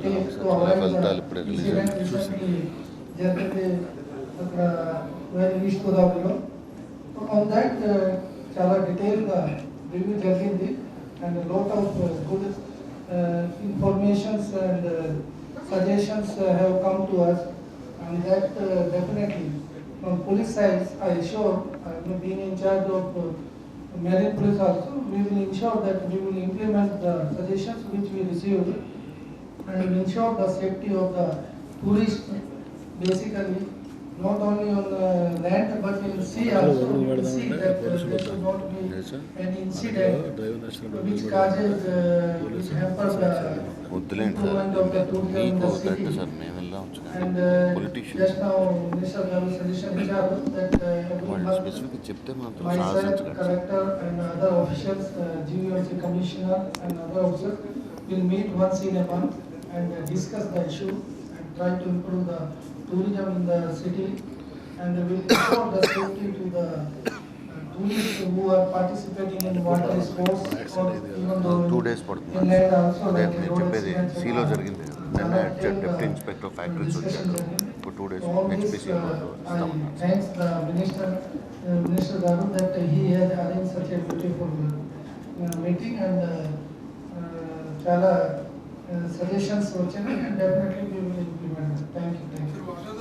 take to avoid the incident recently జరిగింది అక్కడ వేరే ఈస్ట్ గోదావరిలో. On that చాలా డీటెయిల్గా రివ్యూ జరిగింది and a lot of good informations and suggestions have come to us, and that definitely from police side I assure, being in charge of Marine Police also, we will ensure that we will implement the suggestions which we received and will ensure the safety of the tourists, basically not only on land but in sea also. We will see that there should not be any incident which causes which hampers the improvement of the tourism in the city. And just now Minister Garu suggestion icharu that every month myself, collector and other officials, GVMC commissioner and other officers will meet once in a month and discuss the issue and try to improve the tourism in the city, and will ensure the safety to the tourists who are participating in water sports or even though 2 days inland also like road accidents. సీలో జరిగింది నిన్న deputy inspector factories వచ్చారు ఇప్పుడు 2 days HPC I thanks the Minister Garu that he has arranged such a beautiful meeting, and చాలా suggestions వచ్చాయి and definitely we will implement. Thank you.